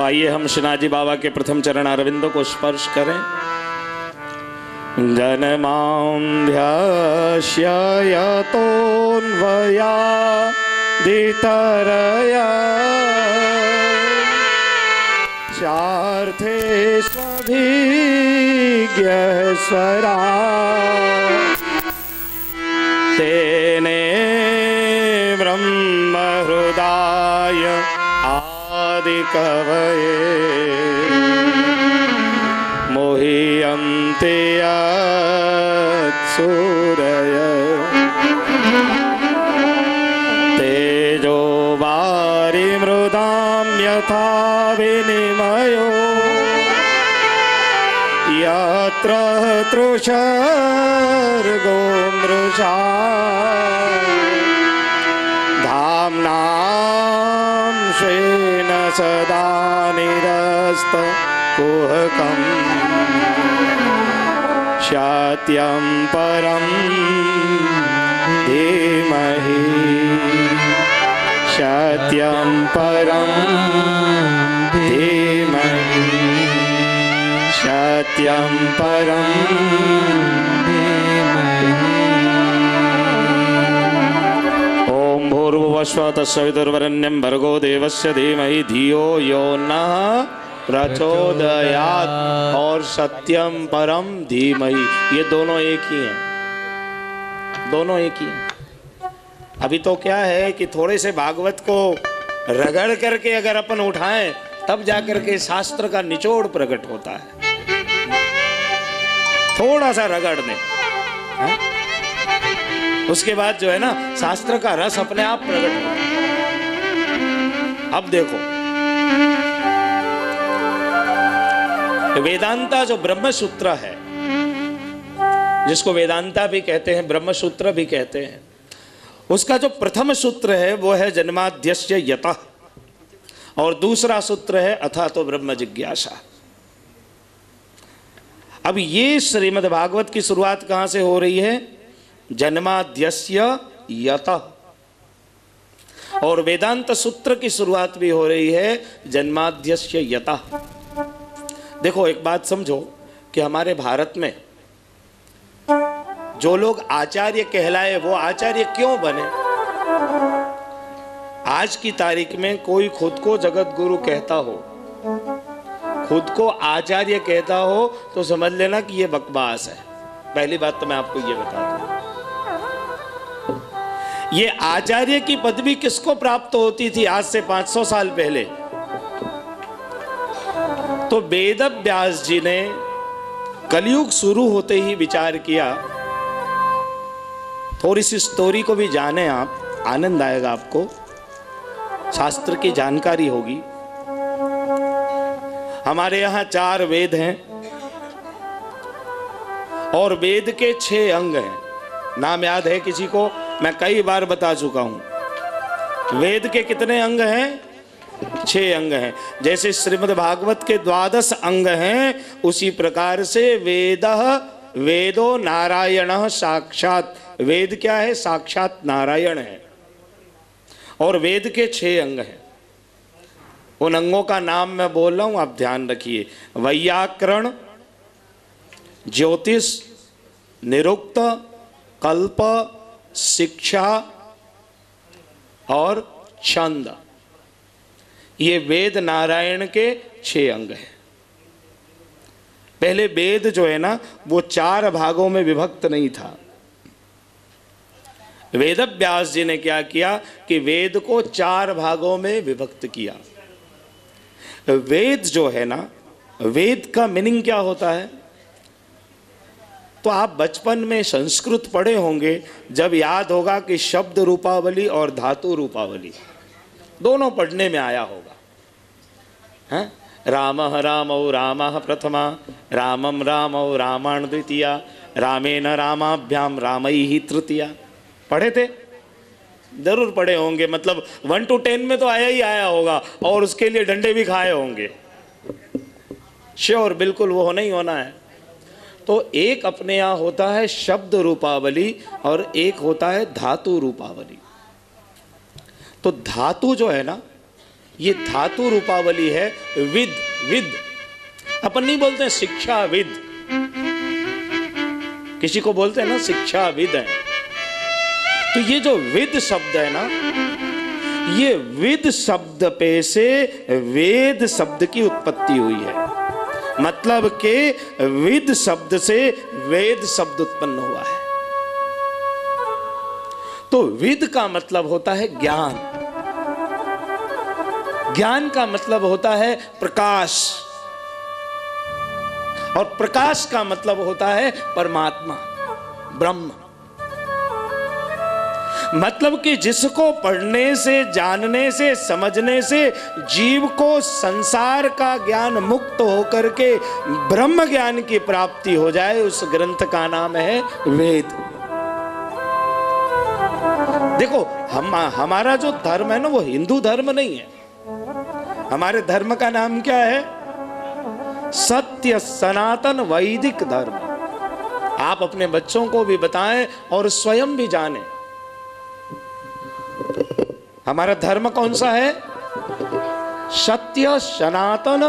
आइए हम श्रीनाथजी बाबा के प्रथम चरण अरविंदों को स्पर्श करें। जन्मांध्यास्य यतोऽन्वयादितरया चार्थे स्वभिज्ञः स्वरा तेने ब्रह्महृदाय आदिकवये मोह्यन्ते यत्सूरय तेजो वारिमृदां यथा विनिमयो यत्र तृषर्गो मृषा धाम्नां स्वेन सदा निरस्तकुहकम् सत्यं परं धीमहि सत्यं परं धीमहि सत्यं परं ओम भूर्भुवस्सुः तत्सवितुर्वरेण्यं भर्गो देवस्य धीमहि धियो यो नः प्रचोदयात् और सत्यम परम धीमहि, ये दोनों एक ही हैं, दोनों एक ही हैं। अभी तो क्या है कि थोड़े से भागवत को रगड़ करके अगर अपन उठाएं तब जाकर के शास्त्र का निचोड़ प्रकट होता है। थोड़ा सा रगड़ दें, उसके बाद जो है ना शास्त्र का रस अपने आप प्रकट होता है। अब देखो वेदांता जो ब्रह्म सूत्र है, जिसको वेदांता भी कहते हैं, ब्रह्म सूत्र भी कहते हैं, उसका जो प्रथम सूत्र है वो है जन्माद्यस्य यतः, और दूसरा सूत्र है अथा तो ब्रह्म जिज्ञासा। अब ये श्रीमद् भागवत की शुरुआत कहां से हो रही है? जन्माद्यस्य यतः, और वेदांत सूत्र की शुरुआत भी हो रही है जन्माद्यस्य यतः। देखो एक बात समझो कि हमारे भारत में जो लोग आचार्य कहलाए वो आचार्य क्यों बने? आज की तारीख में कोई खुद को जगत गुरु कहता हो, खुद को आचार्य कहता हो, तो समझ लेना कि ये बकवास है। पहली बात तो मैं आपको ये बता दूं, ये आचार्य की पदवी किसको प्राप्त होती थी आज से 500 साल पहले? तो वेद व्यास जी ने कलयुग शुरू होते ही विचार किया। थोड़ी सी स्टोरी को भी जाने आप, आनंद आएगा आपको, शास्त्र की जानकारी होगी। हमारे यहाँ 4 वेद हैं और वेद के 6 अंग हैं। नाम याद है किसी को? मैं कई बार बता चुका हूं। वेद के कितने अंग हैं? 6 अंग हैं। जैसे श्रीमद् भागवत के 12 अंग हैं, उसी प्रकार से वेदो नारायण साक्षात। वेद क्या है? साक्षात नारायण है। और वेद के 6 अंग हैं। उन अंगों का नाम मैं बोल रहा हूं, आप ध्यान रखिए। वैयाकरण, ज्योतिष, निरुक्त, कल्प, शिक्षा और छंद। ये वेद नारायण के 6 अंग हैं। पहले वेद जो है ना वो 4 भागों में विभक्त नहीं था। वेद व्यास जी ने क्या किया कि वेद को 4 भागों में विभक्त किया। वेद जो है ना, वेद का मीनिंग क्या होता है? तो आप बचपन में संस्कृत पढ़े होंगे, जब याद होगा कि शब्द रूपावली और धातु रूपावली दोनों पढ़ने में आया होगा। हैं? रामः रामौ रामः प्रथमा, रामं रामौ रामाण द्वितीया, रामेण रामाभ्याम रामैः तृतीया। पढ़े थे? जरूर पढ़े होंगे, मतलब 1 to 10 में तो आया ही आया होगा, और उसके लिए डंडे भी खाए होंगे। श्योर, बिल्कुल वो होना ही होना है। तो एक अपने यहाँ होता है शब्द रूपावली और एक होता है धातु रूपावली। तो धातु जो है ना, ये धातु रूपावली है विद। विद अपन नहीं बोलते हैं शिक्षाविद, किसी को बोलते हैं ना शिक्षाविद है। तो ये जो विद शब्द है ना, ये विद शब्द पे से वेद शब्द की उत्पत्ति हुई है। मतलब के विद शब्द से वेद शब्द उत्पन्न हुआ है। तो विद का मतलब होता है ज्ञान, ज्ञान का मतलब होता है प्रकाश, और प्रकाश का मतलब होता है परमात्मा, ब्रह्म। मतलब कि जिसको पढ़ने से, जानने से, समझने से जीव को संसार का ज्ञान मुक्त होकर के ब्रह्म ज्ञान की प्राप्ति हो जाए, उस ग्रंथ का नाम है वेद। देखो हमारा जो धर्म है ना, वो हिंदू धर्म नहीं है। हमारे धर्म का नाम क्या है? सत्य सनातन वैदिक धर्म। आप अपने बच्चों को भी बताएं और स्वयं भी जानें, हमारा धर्म कौन सा है? सत्य सनातन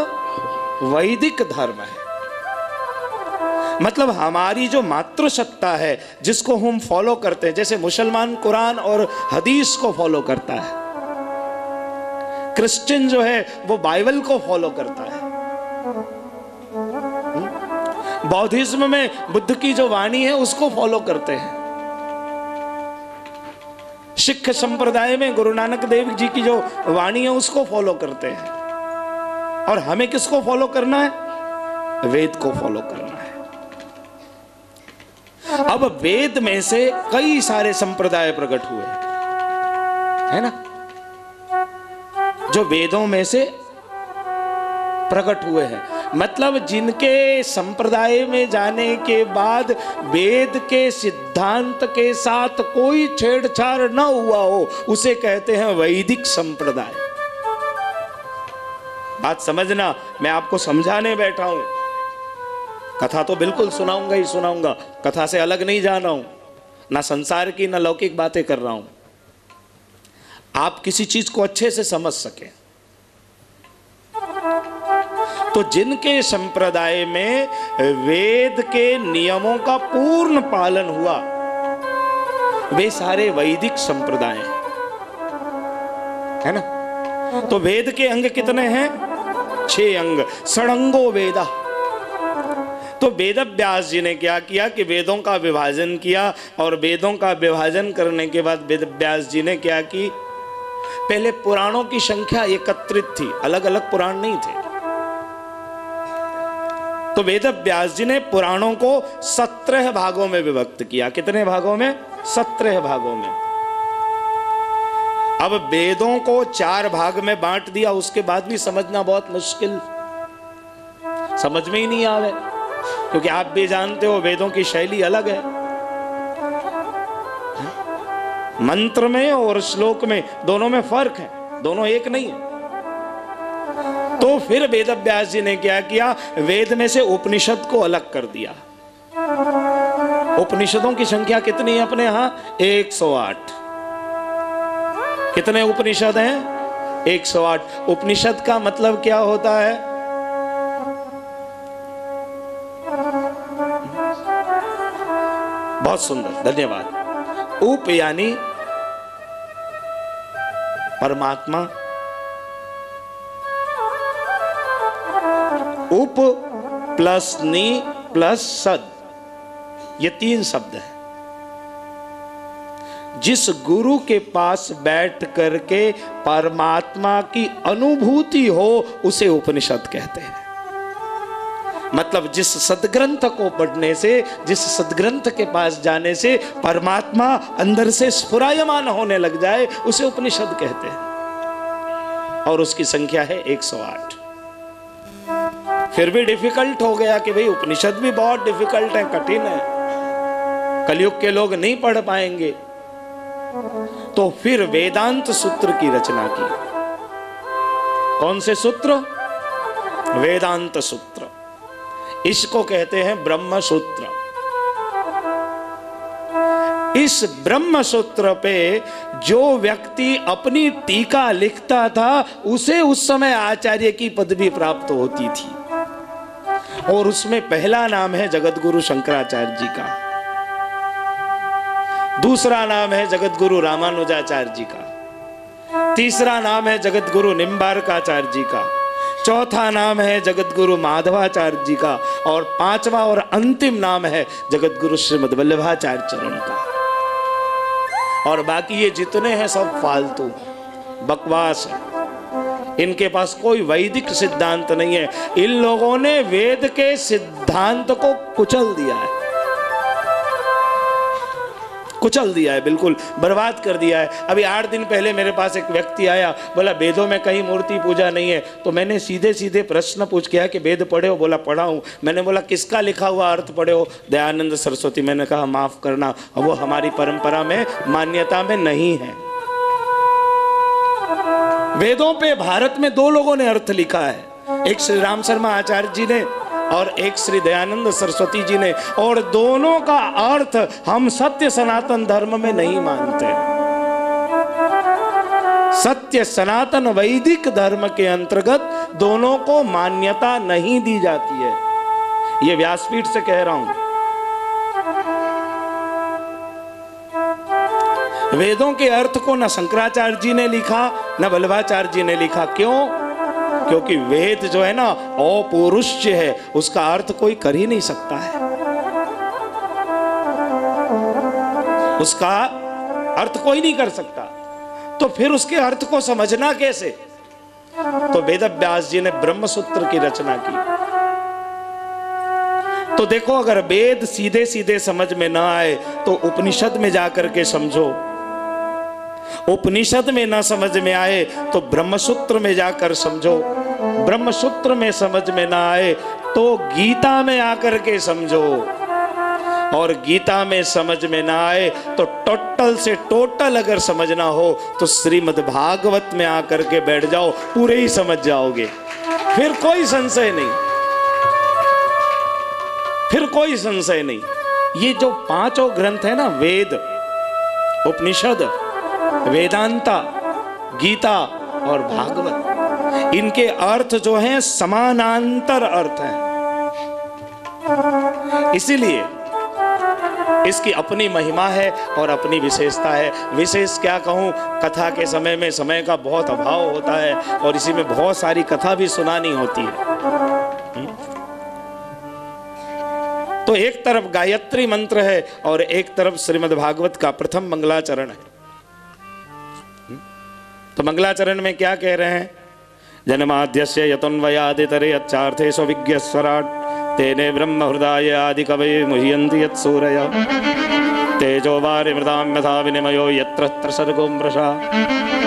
वैदिक धर्म है। मतलब हमारी जो मातृसत्ता है, जिसको हम फॉलो करते हैं, जैसे मुसलमान कुरान और हदीस को फॉलो करता है, क्रिश्चियन जो है वो बाइबल को फॉलो करता है, बौद्धिज्म में बुद्ध की जो वाणी है उसको फॉलो करते हैं, सिख संप्रदाय में गुरु नानक देव जी की जो वाणी है उसको फॉलो करते हैं। और हमें किसको फॉलो करना है? वेद को फॉलो करना है। अब वेद में से कई सारे संप्रदाय प्रकट हुए है ना, जो वेदों में से प्रकट हुए हैं। मतलब जिनके संप्रदाय में जाने के बाद वेद के सिद्धांत के साथ कोई छेड़छाड़ न हुआ हो, उसे कहते हैं वैदिक संप्रदाय। बात समझना, मैं आपको समझाने बैठा हूं। कथा तो बिल्कुल सुनाऊंगा ही सुनाऊंगा, कथा से अलग नहीं जा रहा हूं, ना संसार की ना लौकिक बातें कर रहा हूं। आप किसी चीज को अच्छे से समझ सके। तो जिनके संप्रदाय में वेद के नियमों का पूर्ण पालन हुआ, वे सारे वैदिक संप्रदाय है ना। तो वेद के अंग कितने हैं? 6 अंग। षडंगो वेदा। तो वेद व्यास जी ने क्या किया कि वेदों का विभाजन किया, और वेदों का विभाजन करने के बाद वेद व्यास जी ने क्या की, पहले पुराणों की संख्या एकत्रित थी, अलग अलग पुराण नहीं थे। तो वेद व्यास जी ने पुराणों को 17 भागों में विभक्त किया। कितने भागों में? 17 भागों में। अब वेदों को 4 भाग में बांट दिया, उसके बाद भी समझना बहुत मुश्किल, समझ में ही नहीं आवे, क्योंकि आप भी जानते हो वेदों की शैली अलग है। मंत्र में और श्लोक में दोनों में फर्क है, दोनों एक नहीं है। तो फिर वेद व्यास जी ने क्या किया, वेद में से उपनिषद को अलग कर दिया। उपनिषदों की संख्या कितनी है अपने यहां? 108। कितने उपनिषद हैं? 108। उपनिषद का मतलब क्या होता है? बहुत सुंदर, धन्यवाद। उप यानी परमात्मा, उप प्लस नी प्लस सद, ये 3 शब्द है। जिस गुरु के पास बैठ करके परमात्मा की अनुभूति हो, उसे उपनिषद कहते हैं। मतलब जिस सदग्रंथ को पढ़ने से, जिस सदग्रंथ के पास जाने से परमात्मा अंदर से स्फुरायमान होने लग जाए, उसे उपनिषद कहते हैं। और उसकी संख्या है 108। फिर भी डिफिकल्ट हो गया कि भाई उपनिषद भी बहुत डिफिकल्ट है, कठिन है, कलयुग के लोग नहीं पढ़ पाएंगे। तो फिर वेदांत सूत्र की रचना की। कौन से सूत्र? वेदांत सूत्र। इसको कहते हैं ब्रह्म सूत्र। इस ब्रह्म सूत्र पे जो व्यक्ति अपनी टीका लिखता था उसे उस समय आचार्य की पदवी प्राप्त होती थी, और उसमें पहला नाम है जगतगुरु शंकराचार्य जी का, दूसरा नाम है जगतगुरु रामानुजाचार्य जी का, तीसरा नाम है जगतगुरु निम्बारकाचार्य जी का, चौथा नाम है जगतगुरु माधवाचार्य जी का, और पांचवा और अंतिम नाम है जगतगुरु श्रीमद् वल्लभाचार्य चरण का। और बाकी ये जितने हैं सब फालतू बकवास है, इनके पास कोई वैदिक सिद्धांत नहीं है। इन लोगों ने वेद के सिद्धांत को कुचल दिया है, कुचल दिया है, बिल्कुल बर्बाद कर दिया है। अभी 8 दिन पहले मेरे पास एक व्यक्ति आया, बोला वेदों में कहीं मूर्ति पूजा नहीं है। तो मैंने सीधे सीधे प्रश्न पूछ किया कि वेद पढ़े हो? बोला पढ़ा हूँ। मैंने बोला किसका लिखा हुआ अर्थ पढ़े हो? दयानंद सरस्वती। मैंने कहा माफ करना, वो हमारी परंपरा में मान्यता में नहीं है। वेदों पे भारत में 2 लोगों ने अर्थ लिखा है, एक श्री राम शर्मा आचार्य जी ने और एक श्री दयानंद सरस्वती जी ने, और दोनों का अर्थ हम सत्य सनातन धर्म में नहीं मानते। सत्य सनातन वैदिक धर्म के अंतर्गत दोनों को मान्यता नहीं दी जाती है। ये व्यासपीठ से कह रहा हूं। वेदों के अर्थ को न शंकराचार्य जी ने लिखा न वल्लभाचार्य जी ने लिखा। क्यों? क्योंकि वेद जो है ना अपौरुष्य है, उसका अर्थ कोई कर ही नहीं सकता है। उसका अर्थ कोई नहीं कर सकता, तो फिर उसके अर्थ को समझना कैसे? तो वेदव्यास जी ने ब्रह्म सूत्र की रचना की। तो देखो, अगर वेद सीधे सीधे समझ में ना आए तो उपनिषद में जाकर के समझो, उपनिषद में ना समझ में आए तो ब्रह्मसूत्र में जाकर समझो, ब्रह्मसूत्र में समझ में ना आए तो गीता में आकर के समझो, और गीता में समझ में ना आए तो टोटल से टोटल अगर समझना हो तो श्रीमद् भागवत में आकर के बैठ जाओ, पूरे ही समझ जाओगे, फिर कोई संशय नहीं, फिर कोई संशय नहीं। ये जो 5 ग्रंथ है ना, वेद, उपनिषद, वेदांता, गीता और भागवत, इनके अर्थ जो हैं समानांतर अर्थ हैं। इसीलिए इसकी अपनी महिमा है और अपनी विशेषता है। विशेष क्या कहूं, कथा के समय में समय का बहुत अभाव होता है और इसी में बहुत सारी कथा भी सुनानी होती है। तो एक तरफ गायत्री मंत्र है और एक तरफ श्रीमद् भागवत का प्रथम मंगलाचरण है। तो मंगलाचरण में क्या कह रहे हैं? जन्माद्यस्य यतोन्वयादितरे अच्छार्थे स्वविज्ञस्वराट् तेने ब्रह्म हृदय आदि कवये मुह्यन्ति यत्सूरय तेजो वारिमृतां यथा विनिमयो यत्र तत्र सर्गो मृषा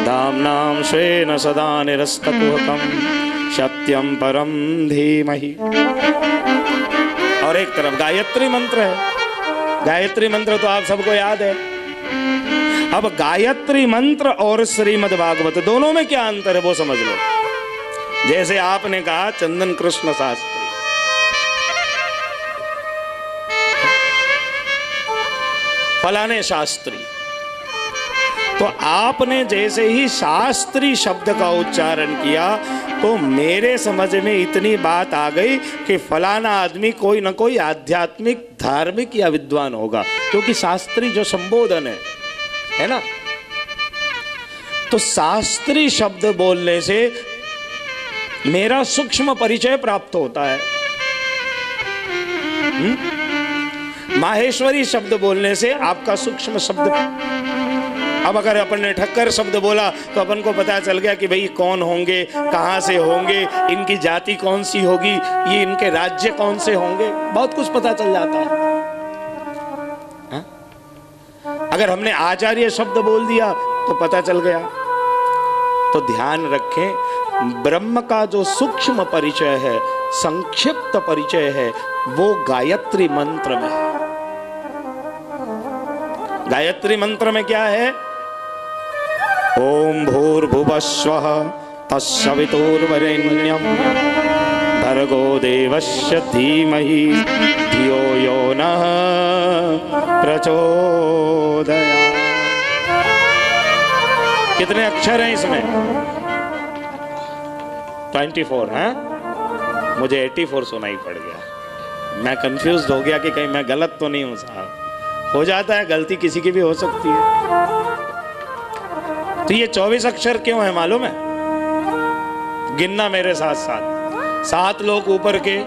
धाम्नां स्वेन सदा निरस्तकुहकं सत्यं परं धीमहि। और एक तरफ गायत्री मंत्र है। गायत्री मंत्र तो आप सबको याद है। अब गायत्री मंत्र और श्रीमद् भागवत दोनों में क्या अंतर है वो समझ लो। जैसे आपने कहा चंदन कृष्ण शास्त्री, फलाने शास्त्री, तो आपने जैसे ही शास्त्री शब्द का उच्चारण किया तो मेरे समझ में इतनी बात आ गई कि फलाना आदमी कोई ना कोई आध्यात्मिक, धार्मिक या विद्वान होगा, क्योंकि शास्त्री जो संबोधन है ना। तो शास्त्री शब्द बोलने से मेरा सूक्ष्म परिचय प्राप्त होता है। माहेश्वरी शब्द बोलने से आपका सूक्ष्म शब्द। अब अगर अपन ने ठक्कर शब्द बोला तो अपन को पता चल गया कि भाई कौन होंगे, कहाँ से होंगे, इनकी जाति कौन सी होगी, ये इनके राज्य कौन से होंगे, बहुत कुछ पता चल जाता है। हा? अगर हमने आचार्य शब्द बोल दिया तो पता चल गया। तो ध्यान रखें, ब्रह्म का जो सूक्ष्म परिचय है, संक्षिप्त परिचय है, वो गायत्री मंत्र में है। गायत्री मंत्र में क्या है? ओम भूर्भुवः स्वः तत्सवितुर्वरेण्यं भर्गो देवस्य धीमहि धियो यो नः प्रचोदयात्। कितने अक्षर हैं इसमें? 24 है। मुझे 84 सुनाई पड़ गया। मैं कंफ्यूज हो गया कि कहीं मैं गलत तो नहीं हूं साहब। हो जाता है, गलती किसी की भी हो सकती है। तो ये 24 अक्षर क्यों है मालूम है? गिनना मेरे साथ साथ। 7 लोक ऊपर के,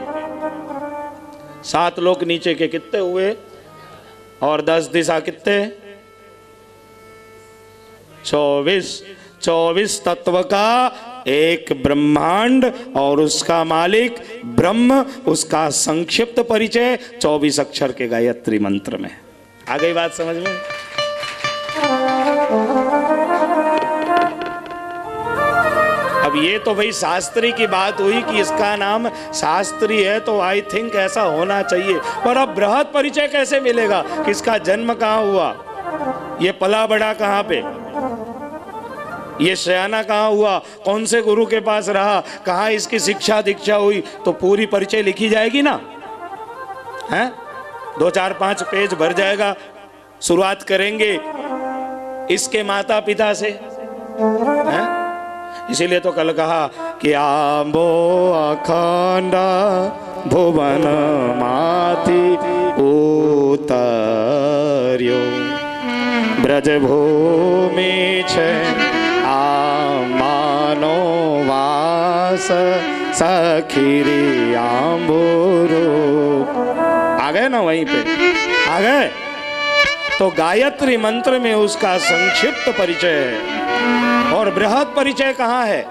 7 लोक नीचे के, कितने हुए? और 10 दिशा कितने? 24। 24 तत्व का एक ब्रह्मांड और उसका मालिक ब्रह्म, उसका संक्षिप्त परिचय 24 अक्षर के गायत्री मंत्र में। आ गई बात समझ में? अब ये तो भाई शास्त्री की बात हुई कि इसका नाम शास्त्री है, तो आई थिंक ऐसा होना चाहिए। पर अब बृहद परिचय कैसे मिलेगा? किसका जन्म कहाँ हुआ, ये पला बड़ा कहाँ पे, ये शयाना कहाँ हुआ, कौन से गुरु के पास रहा, कहाँ इसकी शिक्षा दीक्षा हुई, तो पूरी परिचय लिखी जाएगी ना, हैं? 2 4 5 पेज भर जाएगा। शुरुआत करेंगे इसके माता पिता से, हैं? इसीलिए तो कल कहा कि आंबो अखंडा भुवन माति उतर्यो ब्रजभूमि छे आमानो वास सखीरी आंबुरो। आ गए ना, वहीं पे आ गए। तो गायत्री मंत्र में उसका संक्षिप्त परिचय है। और बृहद परिचय कहाँ है?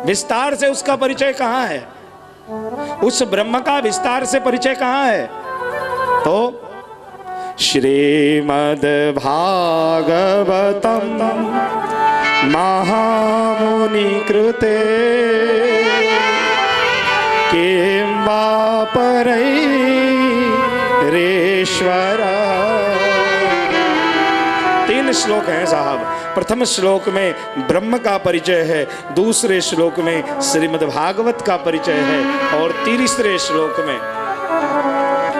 विस्तार से उसका परिचय कहाँ है? उस ब्रह्म का विस्तार से परिचय कहाँ है? तो श्रीमद् भागवतम महामुनि कृते किं वा परैरेश्वर। 3 श्लोक हैं साहब। प्रथम श्लोक में ब्रह्म का परिचय है, दूसरे श्लोक में श्रीमद् भागवत का परिचय है, और तीसरे श्लोक में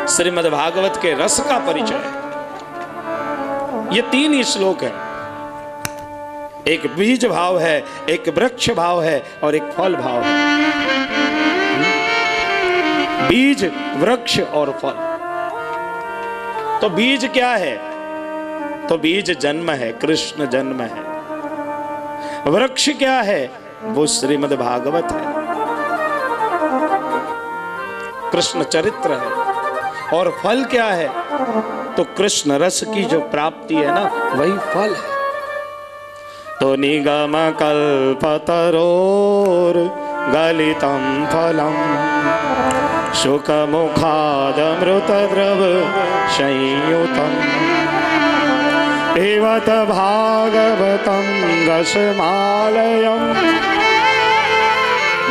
श्रीमद् भागवत के रस का परिचय है। ये 3 ही श्लोक हैं। एक बीज भाव है, एक वृक्ष भाव है, और एक फल भाव है। बीज, वृक्ष और फल। तो बीज क्या है? तो बीज जन्म है, कृष्ण जन्म है। वृक्ष क्या है? वो श्रीमद् भागवत है, कृष्ण चरित्र है। और फल क्या है? तो कृष्ण रस की जो प्राप्ति है ना, वही फल है। तो निगम कल्पतरोर गलितम फलम शुक मुखादमृत द्रव संयुतम एवत भागवतम रसमालयम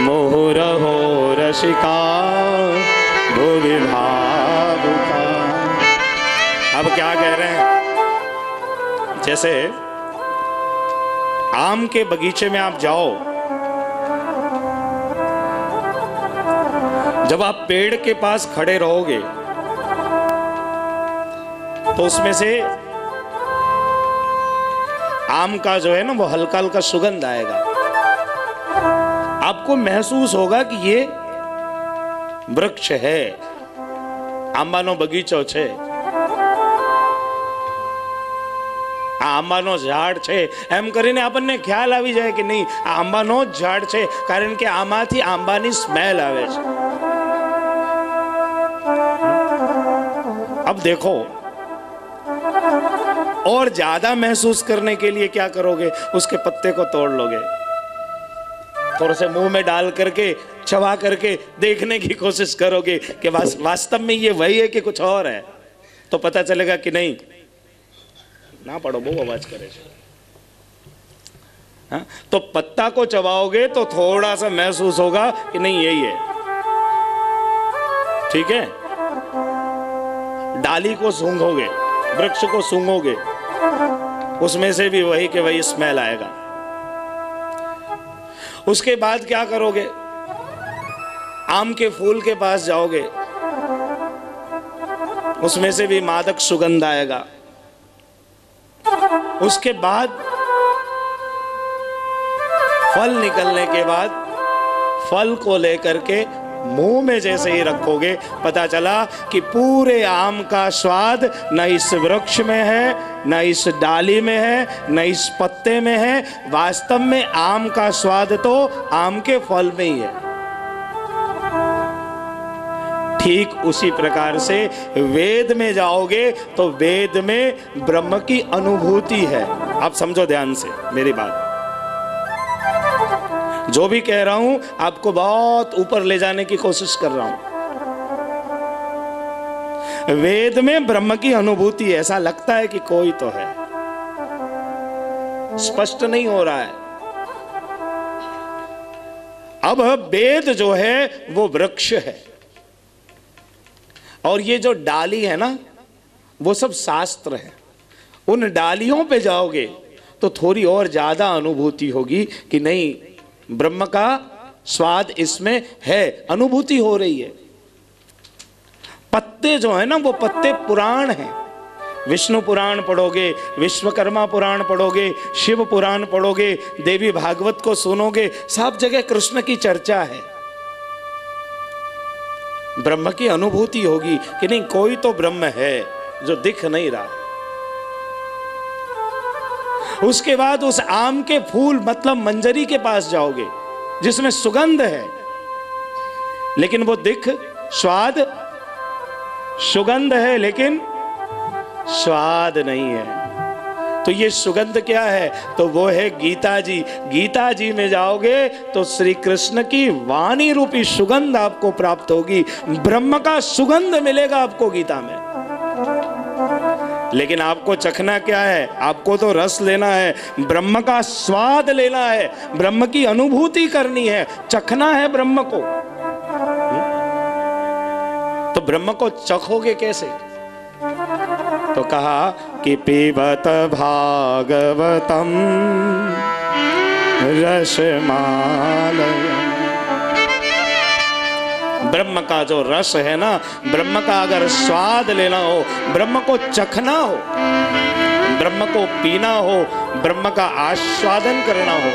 मुहुरहो रसिका भुवि भावुका। अब क्या कह रहे हैं? जैसे आम के बगीचे में आप जाओ, जब आप पेड़ के पास खड़े रहोगे तो उसमें से आम का जो है ना, वो हल्का हल्का सुगंध आएगा। आपको महसूस होगा कि ये वृक्ष है, आंबानो बगीचो छे, आंबानो झाड़ छे, एम करीने आपने ख्याल आवी जाए कि नहीं आ आंबानो ज झाड़ छे, कारण के आमाथी आंबानी स्मेल आवे छे। अब देखो, और ज्यादा महसूस करने के लिए क्या करोगे? उसके पत्ते को तोड़ लोगे, थोड़े से मुंह में डाल करके चबा करके देखने की कोशिश करोगे कि वास्तव में ये वही है कि कुछ और है, तो पता चलेगा कि नहीं। ना पढ़ो, बहुत आवाज करे। हाँ? तो पत्ता को चबाओगे तो थोड़ा सा महसूस होगा कि नहीं यही है, ठीक है। डाली को सूंघोगे, वृक्ष को सूंघोगे, उसमें से भी वही के वही स्मेल आएगा। उसके बाद क्या करोगे? आम के फूल के पास जाओगे, उसमें से भी मादक सुगंध आएगा। उसके बाद फल निकलने के बाद फल को लेकर के मुंह में जैसे ही रखोगे, पता चला कि पूरे आम का स्वाद न इस वृक्ष में है, न इस डाली में है, न इस पत्ते में है। वास्तव में आम का स्वाद तो आम के फल में ही है। ठीक उसी प्रकार से वेद में जाओगे तो वेद में ब्रह्म की अनुभूति है। आप समझो ध्यान से मेरी बात, जो भी कह रहा हूं आपको बहुत ऊपर ले जाने की कोशिश कर रहा हूं। वेद में ब्रह्म की अनुभूति, ऐसा लगता है कि कोई तो है, स्पष्ट नहीं हो रहा है। अब वेद जो है वो वृक्ष है, और ये जो डाली है ना, वो सब शास्त्र है। उन डालियों पे जाओगे तो थोड़ी और ज्यादा अनुभूति होगी कि नहीं, ब्रह्म का स्वाद इसमें है, अनुभूति हो रही है। पत्ते जो है ना, वो पत्ते पुराण हैं। विष्णु पुराण पढ़ोगे, विश्वकर्मा पुराण पढ़ोगे, शिव पुराण पढ़ोगे, देवी भागवत को सुनोगे, सब जगह कृष्ण की चर्चा है। ब्रह्म की अनुभूति होगी कि नहीं, कोई तो ब्रह्म है जो दिख नहीं रहा। उसके बाद उस आम के फूल मतलब मंजरी के पास जाओगे जिसमें सुगंध है, लेकिन वो दिख, स्वाद, सुगंध है लेकिन स्वाद नहीं है। तो ये सुगंध क्या है? तो वो है गीता जी। गीता जी में जाओगे तो श्री कृष्ण की वाणी रूपी सुगंध आपको प्राप्त होगी। ब्रह्म का सुगंध मिलेगा आपको गीता में। लेकिन आपको चखना क्या है? आपको तो रस लेना है, ब्रह्म का स्वाद लेना है, ब्रह्म की अनुभूति करनी है, चखना है ब्रह्म को। तो ब्रह्म को चखोगे कैसे? तो कहा कि पीबत भागवतम रसमालयम्। ब्रह्म का जो रस है ना, ब्रह्म का अगर स्वाद लेना हो, ब्रह्म को चखना हो, ब्रह्म को पीना हो, ब्रह्म का आस्वादन करना हो,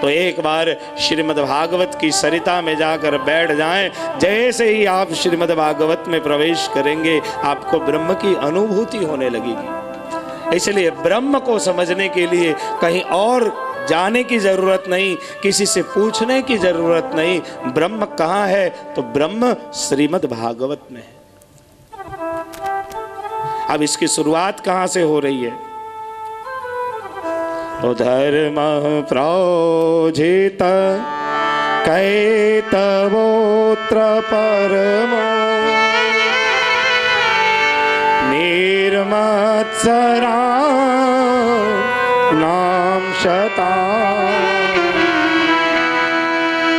तो एक बार श्रीमद् भागवत की सरिता में जाकर बैठ जाएं। जैसे ही आप श्रीमद् भागवत में प्रवेश करेंगे आपको ब्रह्म की अनुभूति होने लगेगी। इसलिए ब्रह्म को समझने के लिए कहीं और जाने की जरूरत नहीं, किसी से पूछने की जरूरत नहीं। ब्रह्म कहाँ है? तो ब्रह्म श्रीमद् भागवत में है। अब इसकी शुरुआत कहाँ से हो रही है? तो धर्म प्रोजित कैतवोत्र परमो निर्मत्सरा नाम शता।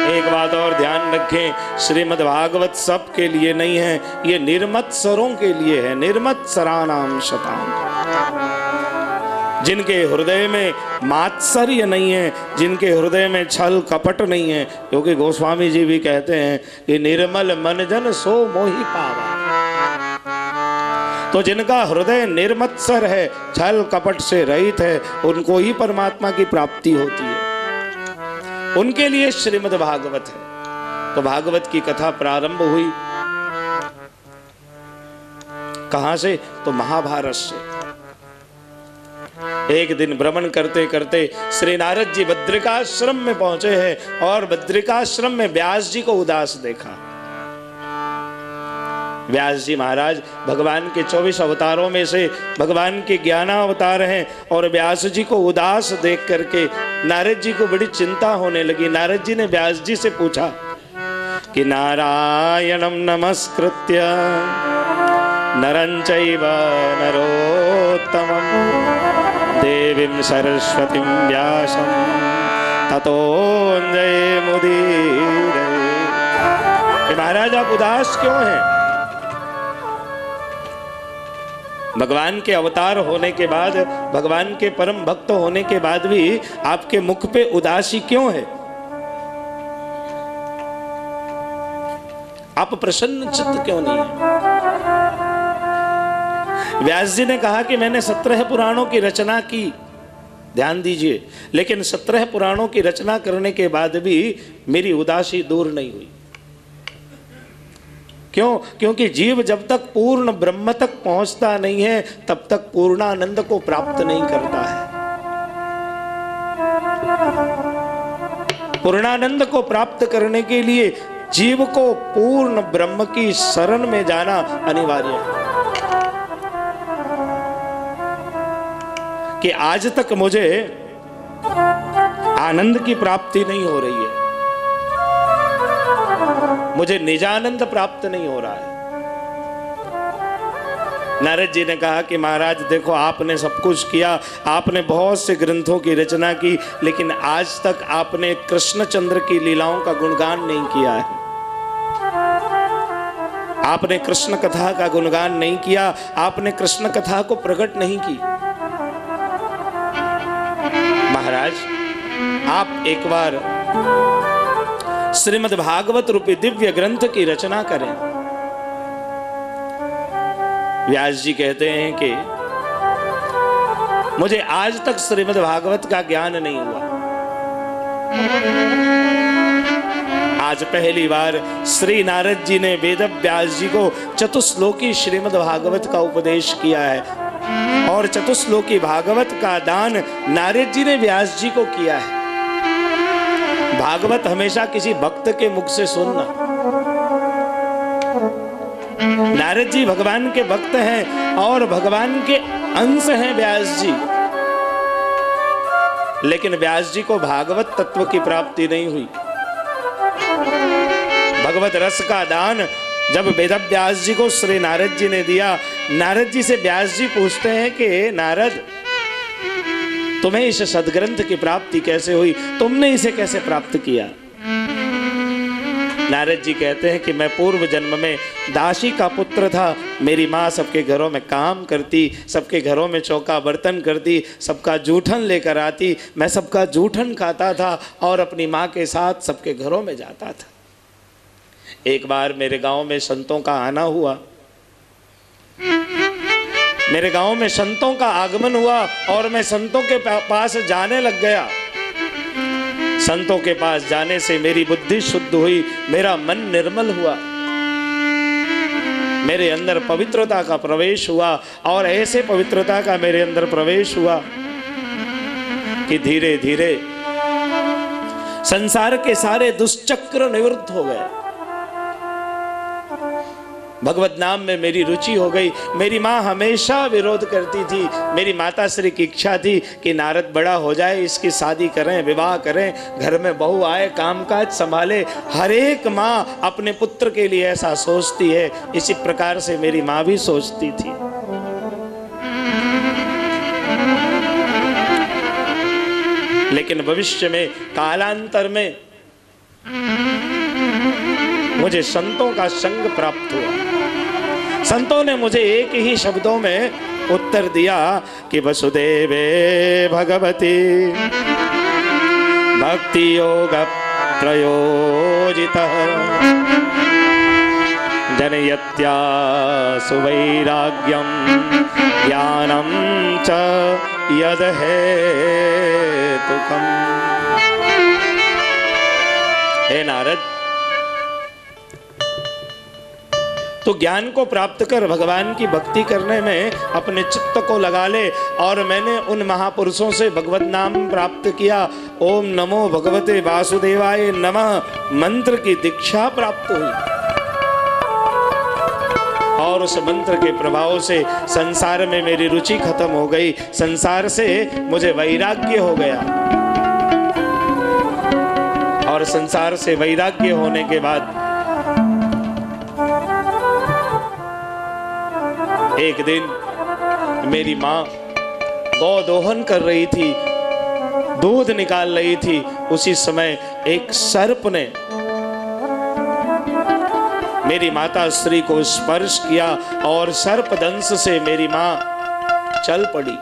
एक बात और ध्यान रखें, श्रीमद् भागवत सबके लिए नहीं है, ये निर्मत्सरों के लिए है। निर्मत्सरा नाम शता, जिनके हृदय में मात्सर्य नहीं है, जिनके हृदय में छल कपट नहीं है। क्योंकि गोस्वामी जी भी कहते हैं कि निर्मल मन जन सो मोहि पावा। तो जिनका हृदय निर्मत्सर है, छल कपट से रहित है, उनको ही परमात्मा की प्राप्ति होती है। उनके लिए श्रीमद् भागवत है। तो भागवत की कथा प्रारंभ हुई कहां से? तो महाभारत से। एक दिन भ्रमण करते करते श्री नारद जी बद्रिकाश्रम में पहुंचे हैं और बद्रिकाश्रम में व्यास जी को उदास देखा। व्यास जी महाराज भगवान के 24 अवतारों में से भगवान के 11 अवतार हैं, और व्यास जी को उदास देख करके नारद जी को बड़ी चिंता होने लगी। नारद जी ने व्यास जी से पूछा कि नारायणं नमस्कृत्य नरं चैव नरोत्तमं देवीं सरस्वतीं व्यासं ततो जयमुदीरये। महाराज आप उदास क्यों हैं? भगवान के अवतार होने के बाद, भगवान के परम भक्त होने के बाद भी आपके मुख पे उदासी क्यों है? आप प्रसन्न चित्त क्यों नहीं है? व्यास जी ने कहा कि मैंने 17 पुराणों की रचना की, ध्यान दीजिए, लेकिन 17 पुराणों की रचना करने के बाद भी मेरी उदासी दूर नहीं हुई। क्यों? क्योंकि जीव जब तक पूर्ण ब्रह्म तक पहुंचता नहीं है तब तक पूर्णानंद को प्राप्त नहीं करता है। पूर्णानंद को प्राप्त करने के लिए जीव को पूर्ण ब्रह्म की शरण में जाना अनिवार्य है। कि आज तक मुझे आनंद की प्राप्ति नहीं हो रही है, मुझे निजानंद प्राप्त नहीं हो रहा है। नारद जी ने कहा कि महाराज देखो, आपने सब कुछ किया, आपने बहुत से ग्रंथों की रचना की, लेकिन आज तक आपने कृष्णचंद्र की लीलाओं का गुणगान नहीं किया है। आपने कृष्ण कथा का गुणगान नहीं किया, आपने कृष्ण कथा को प्रकट नहीं की। महाराज, आप एक बार श्रीमद् भागवत रूपी दिव्य ग्रंथ की रचना करें। व्यास जी कहते हैं कि मुझे आज तक श्रीमद् भागवत का ज्ञान नहीं हुआ। आज पहली बार श्री नारद जी ने वेद व्यास जी को चतुश्लोकी श्रीमद् भागवत का उपदेश किया है, और चतुश्लोकी भागवत का दान नारद जी ने व्यास जी को किया है। भागवत हमेशा किसी भक्त के मुख से सुनना। नारद जी भगवान के भक्त हैं और भगवान के अंश हैं व्यास जी, लेकिन व्यास जी को भागवत तत्व की प्राप्ति नहीं हुई। भगवत रस का दान जब वेद व्यास जी को श्री नारद जी ने दिया, नारद जी से व्यास जी पूछते हैं कि नारद, तुम्हें इस सदग्रंथ की प्राप्ति कैसे हुई, तुमने इसे कैसे प्राप्त किया? नारद जी कहते हैं कि मैं पूर्व जन्म में दासी का पुत्र था। मेरी माँ सबके घरों में काम करती, सबके घरों में चौका बर्तन करती, सबका जूठन लेकर आती, मैं सबका जूठन खाता था और अपनी माँ के साथ सबके घरों में जाता था। एक बार मेरे गांव में संतों का आना हुआ, मेरे गांव में संतों का आगमन हुआ और मैं संतों के पास जाने लग गया। संतों के पास जाने से मेरी बुद्धि शुद्ध हुई, मेरा मन निर्मल हुआ, मेरे अंदर पवित्रता का प्रवेश हुआ, और ऐसे पवित्रता का मेरे अंदर प्रवेश हुआ कि धीरे धीरे संसार के सारे दुष्चक्र निवृत्त हो गए। भगवत नाम में मेरी रुचि हो गई। मेरी माँ हमेशा विरोध करती थी। मेरी माता श्री की इच्छा थी कि नारद बड़ा हो जाए, इसकी शादी करें, विवाह करें, घर में बहू आए, कामकाज संभाले। हर एक माँ अपने पुत्र के लिए ऐसा सोचती है, इसी प्रकार से मेरी माँ भी सोचती थी। लेकिन भविष्य में, कालांतर में मुझे संतों का संग प्राप्त हुआ। संतों ने मुझे एक ही शब्दों में उत्तर दिया कि वसुदेवे भगवती भक्ति योग प्रयोजितः जनयत्या सुवैराग्यम ज्ञानम च यद हेतुकम्। हे नारद, तो ज्ञान को प्राप्त कर भगवान की भक्ति करने में अपने चित्त को लगा ले। और मैंने उन महापुरुषों से भगवत नाम प्राप्त किया। ओम नमो भगवते वासुदेवाय नमः मंत्र की दीक्षा प्राप्त हुई, और उस मंत्र के प्रभाव से संसार में मेरी रुचि खत्म हो गई। संसार से मुझे वैराग्य हो गया, और संसार से वैराग्य होने के बाद एक दिन मेरी माँ गौदोहन कर रही थी, दूध निकाल रही थी। उसी समय एक सर्प ने मेरी माता श्री को स्पर्श किया और सर्प दंश से मेरी माँ चल पड़ी।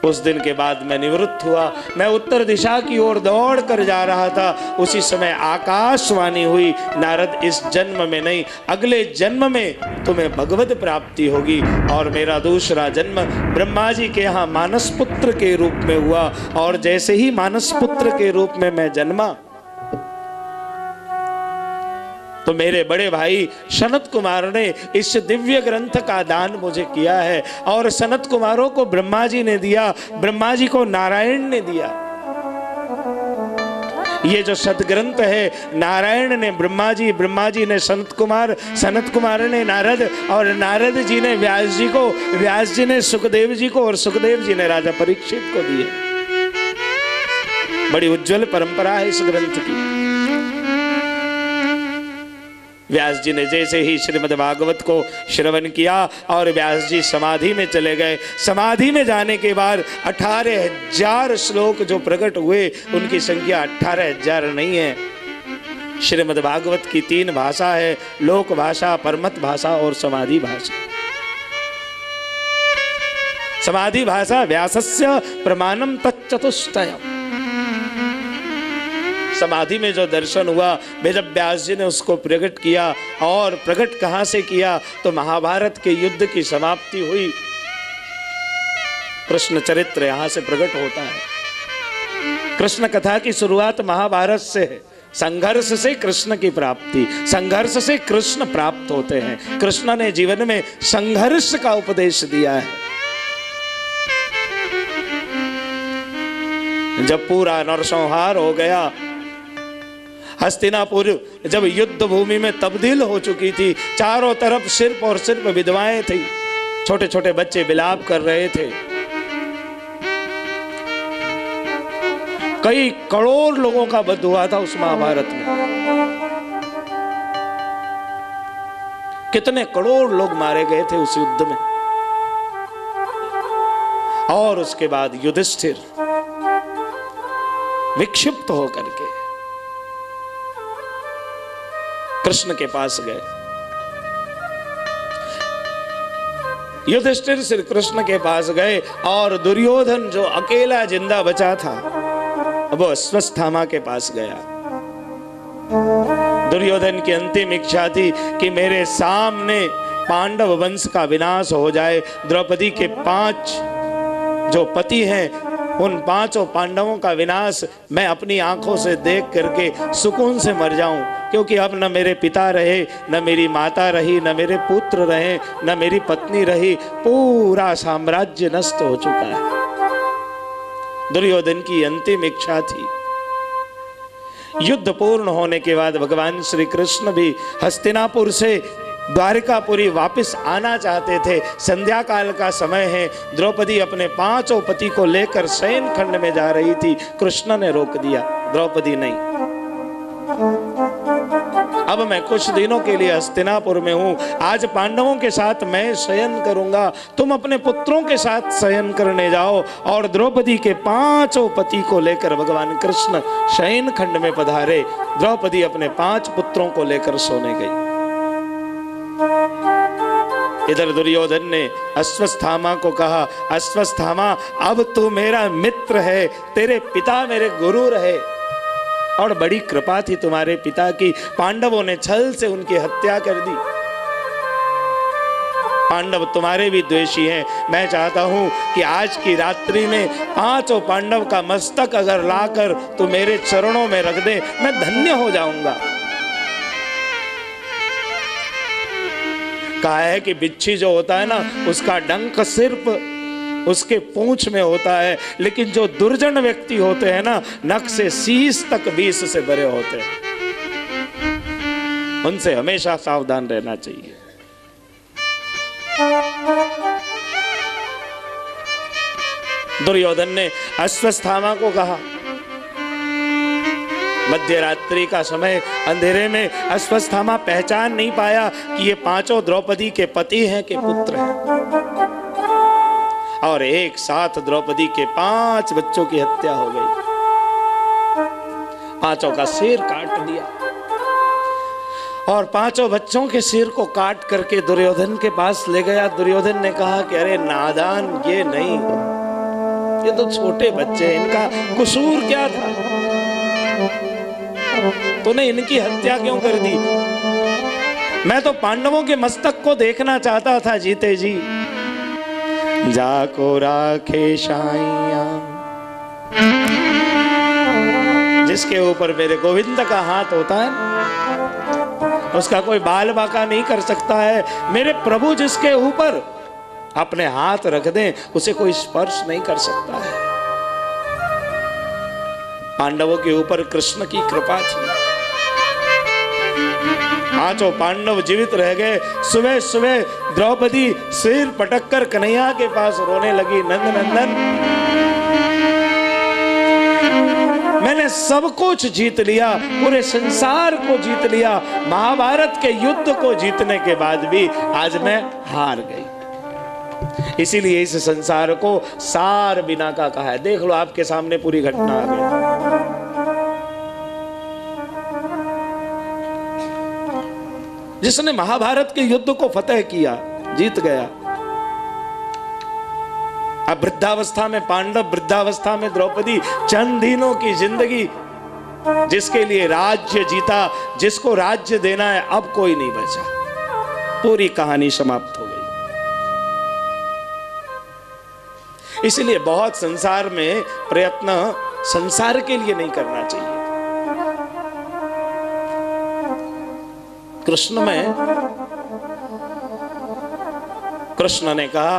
उस दिन के बाद मैं निवृत्त हुआ। मैं उत्तर दिशा की ओर दौड़ कर जा रहा था। उसी समय आकाशवाणी हुई, नारद, इस जन्म में नहीं, अगले जन्म में तुम्हें भगवत प्राप्ति होगी। और मेरा दूसरा जन्म ब्रह्मा जी के यहाँ मानस पुत्र के रूप में हुआ। और जैसे ही मानस पुत्र के रूप में मैं जन्मा तो मेरे बड़े भाई सनत कुमार ने इस दिव्य ग्रंथ का दान मुझे किया है। और सनत कुमारों को ब्रह्मा जी ने दिया, ब्रह्मा जी को नारायण ने दिया। ये जो सदग्रंथ है, नारायण ने ब्रह्मा जी ने सनत कुमार ने नारद, और नारद जी ने व्यास जी को, व्यास जी ने सुखदेव जी को, और सुखदेव जी ने राजा परीक्षित को दिए। बड़ी उज्जवल परंपरा है इस ग्रंथ की। व्यास जी ने जैसे ही श्रीमद् भागवत को श्रवण किया और व्यास जी समाधि में चले गए। समाधि में जाने के बाद 18,000 श्लोक जो प्रकट हुए, उनकी संख्या 18,000 नहीं है। श्रीमद् भागवत की 3 भाषा है, लोक भाषा, परमत भाषा और समाधि भाषा। समाधि भाषा व्यासस्य प्रमाणम तच्चतुष्टयम्। समाधि में जो दर्शन हुआ, जब व्यास जी ने उसको प्रकट किया, और प्रकट कहां से किया तो महाभारत के युद्ध की समाप्ति हुई। कृष्ण चरित्र यहां से प्रकट होता है। कृष्ण कथा की शुरुआत महाभारत से है। संघर्ष से कृष्ण की प्राप्ति, संघर्ष से कृष्ण प्राप्त होते हैं। कृष्ण ने जीवन में संघर्ष का उपदेश दिया है। जब पूरा नरसंहार हो गया, हस्तिनापुर जब युद्ध भूमि में तब्दील हो चुकी थी, चारों तरफ सिर्फ और सिर्फ विधवाएं थी, छोटे छोटे बच्चे विलाप कर रहे थे। कई करोड़ लोगों का वध हुआ था उस महाभारत में। कितने करोड़ लोग मारे गए थे उस युद्ध में। और उसके बाद युधिष्ठिर विक्षिप्त होकर के कृष्ण के पास गए। युधिष्ठिर श्री कृष्ण के पास गए और दुर्योधन जो अकेला जिंदा बचा था, वो अश्वत्थामा के पास गया। दुर्योधन की अंतिम इच्छा थी कि मेरे सामने पांडव वंश का विनाश हो जाए। द्रौपदी के 5 जो पति हैं, उन 5 पांडवों का विनाश मैं अपनी आंखों से देख करके सुकून से मर जाऊं, क्योंकि अब न मेरे पिता रहे, न मेरी माता रही, न मेरे पुत्र रहे, न मेरी पत्नी रही। पूरा साम्राज्य नष्ट हो चुका है। दुर्योधन की अंतिम इच्छा थी। युद्ध पूर्ण होने के बाद भगवान श्री कृष्ण भी हस्तिनापुर से द्वारिकापुरी वापस आना चाहते थे। संध्या काल का समय है। द्रौपदी अपने 5 पति को लेकर शयन खंड में जा रही थी। कृष्ण ने रोक दिया, द्रौपदी नहीं, अब मैं कुछ दिनों के लिए हस्तिनापुर में हूं। आज पांडवों के साथ मैं शयन करूंगा, तुम अपने पुत्रों के साथ शयन करने जाओ। और द्रौपदी के 5 पति को लेकर भगवान कृष्ण शयन खंड में पधारे। द्रौपदी अपने 5 पुत्रों को लेकर सोने गई। इधर दुर्योधन ने अश्वत्थामा को कहा, अश्वत्थामा अब तू मेरा मित्र है, तेरे पिता मेरे गुरु रहे और बड़ी कृपा थी तुम्हारे पिता की। पांडवों ने छल से उनकी हत्या कर दी। पांडव तुम्हारे भी द्वेषी हैं। मैं चाहता हूं कि आज की रात्रि में 5 पांडव का मस्तक अगर लाकर तू मेरे चरणों में रख दे, मैं धन्य हो जाऊंगा। कहा है कि बिच्छी जो होता है ना, उसका डंक सिर्फ उसके पूंछ में होता है, लेकिन जो दुर्जन व्यक्ति होते हैं ना, नख से शीश तक विष से भरे होते हैं। उनसे हमेशा सावधान रहना चाहिए। दुर्योधन ने अश्वत्थामा को कहा, मध्य रात्रि का समय, अंधेरे में अश्वत्थामा पहचान नहीं पाया कि ये 5 द्रौपदी के पति हैं कि पुत्र हैं। और एक साथ द्रौपदी के 5 बच्चों की हत्या हो गई। 5 का सिर काट दिया और 5 बच्चों के सिर को काट करके दुर्योधन के पास ले गया। दुर्योधन ने कहा कि अरे नादान, ये नहीं, ये तो छोटे बच्चे, इनका कसूर क्या था? तूने इनकी हत्या क्यों कर दी? मैं तो पांडवों के मस्तक को देखना चाहता था जीते जी। जाको राखे शाइया, जिसके ऊपर मेरे गोविंद का हाथ होता है उसका कोई बाल बाका नहीं कर सकता है। मेरे प्रभु जिसके ऊपर अपने हाथ रख दें उसे कोई स्पर्श नहीं कर सकता है। पांडवों के ऊपर कृष्ण की कृपा थी। पांचों पांडव जीवित रह गए। सुबह सुबह द्रौपदी सिर पटक कर कन्हैया के पास रोने लगी, नंद नंदन मैंने सब कुछ जीत लिया, पूरे संसार को जीत लिया, महाभारत के युद्ध को जीतने के बाद भी आज मैं हार गई। इसीलिए इस संसार को सार बिना का कहा है। देख लो आपके सामने पूरी घटना आ गई। जिसने महाभारत के युद्ध को फतेह किया, जीत गया। अब वृद्धावस्था में पांडव, वृद्धावस्था में द्रौपदी, चंद दिनों की जिंदगी, जिसके लिए राज्य जीता, जिसको राज्य देना है, अब कोई नहीं बचा। पूरी कहानी समाप्त हो गई। इसलिए बहुत संसार में प्रयत्न संसार के लिए नहीं करना चाहिए। कृष्ण ने कहा,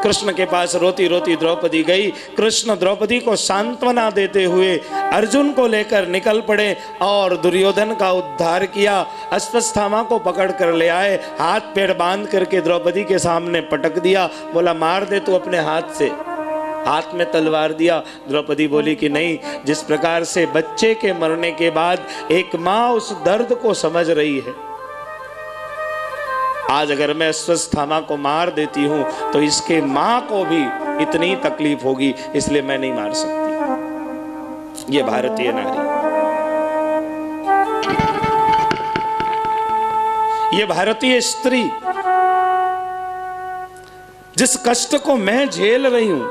कृष्ण के पास रोती रोती द्रौपदी गई। कृष्ण द्रौपदी को सांत्वना देते हुए अर्जुन को लेकर निकल पड़े और दुर्योधन का उद्धार किया। अश्वत्थामा को पकड़ कर ले आए, हाथ पैर बांध करके द्रौपदी के सामने पटक दिया। बोला मार दे तू अपने हाथ से। हाथ में तलवार दिया। द्रौपदी बोली कि नहीं, जिस प्रकार से बच्चे के मरने के बाद एक माँ उस दर्द को समझ रही है, आज अगर मैं अश्वत्थामा को मार देती हूं तो इसके मां को भी इतनी तकलीफ होगी, इसलिए मैं नहीं मार सकती। ये भारतीय नारी, ये भारतीय स्त्री, जिस कष्ट को मैं झेल रही हूं,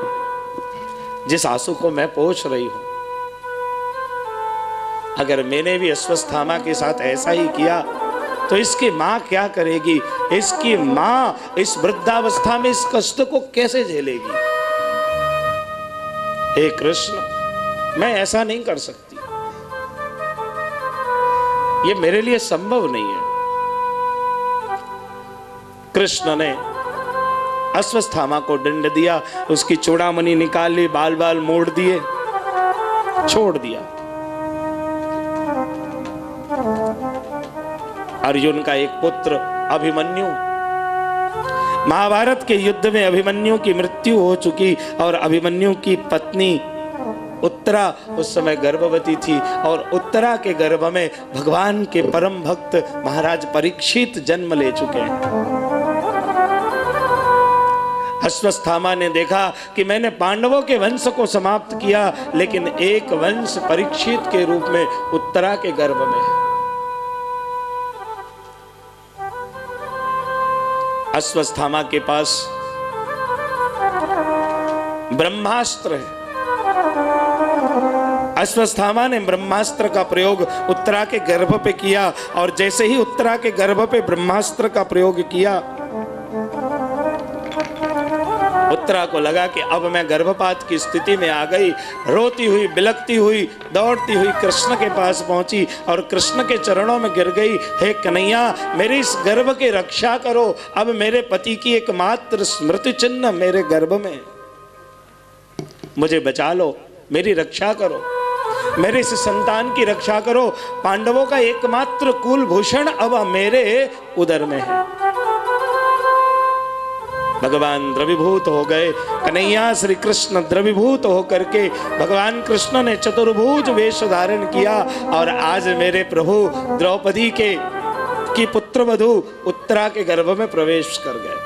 जिस आंसू को मैं पोंछ रही हूं, अगर मैंने भी अश्वत्थामा के साथ ऐसा ही किया तो इसकी मां क्या करेगी? इसकी मां इस वृद्धावस्था में इस कष्ट को कैसे झेलेगी? हे कृष्ण, मैं ऐसा नहीं कर सकती, ये मेरे लिए संभव नहीं है। कृष्ण ने अश्वत्थामा को दंड दिया, उसकी चूड़ामणि निकाल ली, बाल बाल मोड़ दिए, छोड़ दिया। अर्जुन का एक पुत्र अभिमन्यु, महाभारत के युद्ध में अभिमन्यु की मृत्यु हो चुकी और अभिमन्यु की पत्नी उत्तरा उस समय गर्भवती थी और उत्तरा के गर्भ में भगवान के परम भक्त महाराज परीक्षित जन्म ले चुके हैं। अश्वत्थामा ने देखा कि मैंने पांडवों के वंश को समाप्त किया, लेकिन एक वंश परीक्षित के रूप में उत्तरा के गर्भ में है। अश्वत्थामा के पास ब्रह्मास्त्र है। अश्वत्थामा ने ब्रह्मास्त्र का प्रयोग उत्तरा के गर्भ पे किया और जैसे ही उत्तरा के गर्भ पे ब्रह्मास्त्र का प्रयोग किया, उत्तरा को लगा कि अब मैं गर्भपात की स्थिति में आ गई। रोती हुई, बिलखती हुई, दौड़ती हुई कृष्ण के पास पहुंची और कृष्ण के चरणों में गिर गई। हे कन्हैया, मेरे इस गर्भ की रक्षा करो। अब मेरे पति की एकमात्र स्मृति चिन्ह मेरे गर्भ में, मुझे बचा लो, मेरी रक्षा करो, मेरे इस संतान की रक्षा करो। पांडवों का एकमात्र कुलभूषण अब मेरे उदर में है। भगवान द्रवीभूत हो गए। कन्हैया श्री कृष्ण द्रवीभूत होकर के भगवान कृष्ण ने चतुर्भुज वेश धारण किया और आज मेरे प्रभु द्रौपदी की पुत्रवधू उत्तरा के गर्भ में प्रवेश कर गए।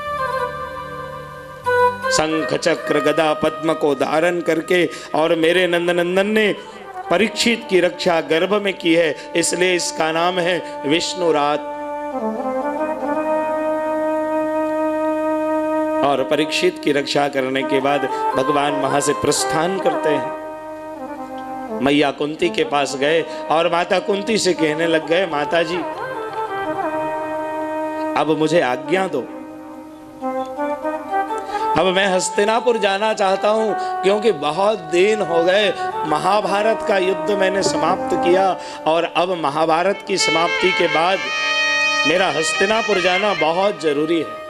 शंख चक्र गदा पद्म को धारण करके और मेरे नंदनंदन ने परीक्षित की रक्षा गर्भ में की है, इसलिए इसका नाम है विष्णुरात। और परीक्षित की रक्षा करने के बाद भगवान वहां से प्रस्थान करते हैं। मैया कुंती के पास गए और माता कुंती से कहने लग गए, माता जी अब मुझे आज्ञा दो, अब मैं हस्तिनापुर जाना चाहता हूं, क्योंकि बहुत दिन हो गए महाभारत का युद्ध मैंने समाप्त किया और अब महाभारत की समाप्ति के बाद मेरा हस्तिनापुर जाना बहुत जरूरी है।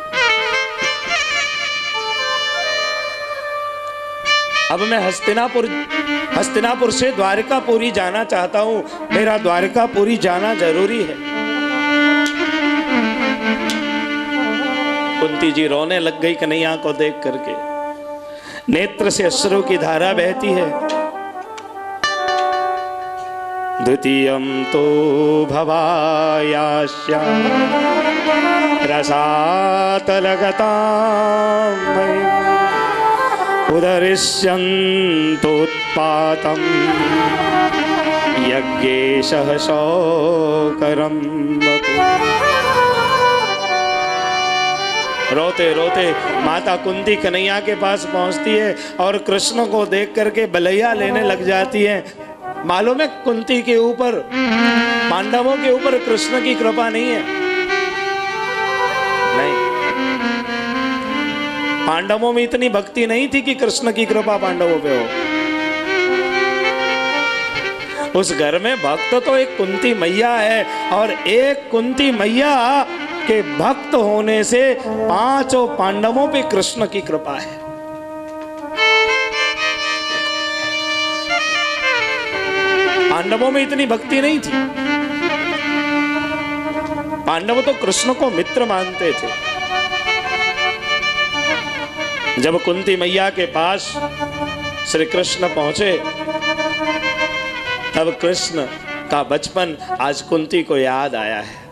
अब मैं हस्तिनापुर से द्वारकापुरी जाना चाहता हूं, मेरा द्वारकापुरी जाना जरूरी है। कुंती जी रोने लग गई कन्हैया को देख करके, नेत्र से अश्रु की धारा बहती है। द्वितीयं तो भवायास्या रसातलगतां उदरिष्यन्तोत्पातं यज्ञेशः शौकरं वपुः। रोते रोते माता कुंती कन्हैया के पास पहुंचती है और कृष्ण को देख करके बलैया लेने लग जाती है। मालूम है कुंती के ऊपर, पांडवों के ऊपर कृष्ण की कृपा नहीं है। नहीं, पांडवों में इतनी भक्ति नहीं थी कि कृष्ण की कृपा पांडवों पे हो। उस घर में भक्त तो एक कुंती मैया है, और एक कुंती मैया के भक्त होने से पांचों पांडवों पे कृष्ण की कृपा है। पांडवों में इतनी भक्ति नहीं थी। पांडव तो कृष्ण को मित्र मानते थे। जब कुंती मैया के पास श्री कृष्ण पहुंचे, तब कृष्ण का बचपन आज कुंती को याद आया है।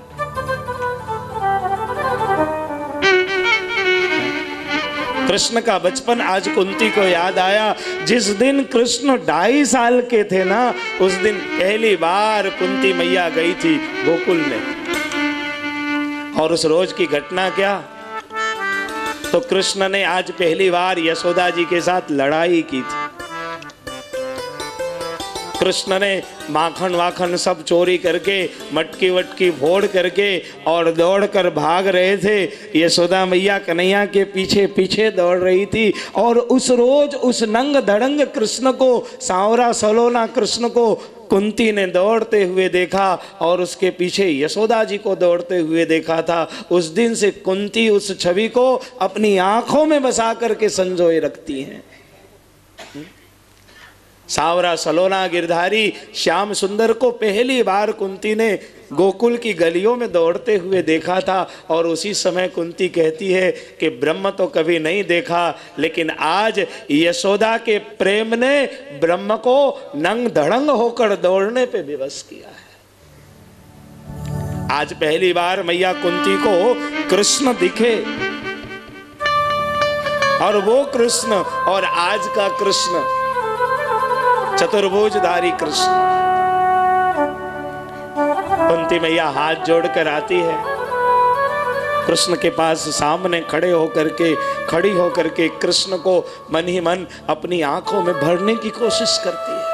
कृष्ण का बचपन आज कुंती को याद आया। जिस दिन कृष्ण 2.5 साल के थे ना, उस दिन पहली बार कुंती मैया गई थी गोकुल में। और उस रोज की घटना क्या, तो कृष्ण ने आज पहली बार यशोदा जी के साथ लड़ाई की थी। कृष्ण ने माखन वाखन सब चोरी करके, मटकी वटकी फोड़ करके और दौड़कर भाग रहे थे। यशोदा मैया कन्हैया के पीछे पीछे दौड़ रही थी। और उस रोज उस नंग धड़ंग कृष्ण को, सांवरा सलोना कृष्ण को कुंती ने दौड़ते हुए देखा और उसके पीछे यशोदा जी को दौड़ते हुए देखा था। उस दिन से कुंती उस छवि को अपनी आंखों में बसा करके संजोए रखती हैं। सांवरा सलोना गिरधारी श्याम सुंदर को पहली बार कुंती ने गोकुल की गलियों में दौड़ते हुए देखा था। और उसी समय कुंती कहती है कि ब्रह्म तो कभी नहीं देखा, लेकिन आज यशोदा के प्रेम ने ब्रह्म को नंग धड़ंग होकर दौड़ने पे विवश किया है। आज पहली बार मैया कुंती को कृष्ण दिखे, और वो कृष्ण और आज का कृष्ण, चतुर्भुजधारी कृष्ण। कुंती मैया हाथ जोड़कर आती है, कृष्ण के पास सामने खड़ी होकर के कृष्ण को मन ही मन अपनी आंखों में भरने की कोशिश करती है,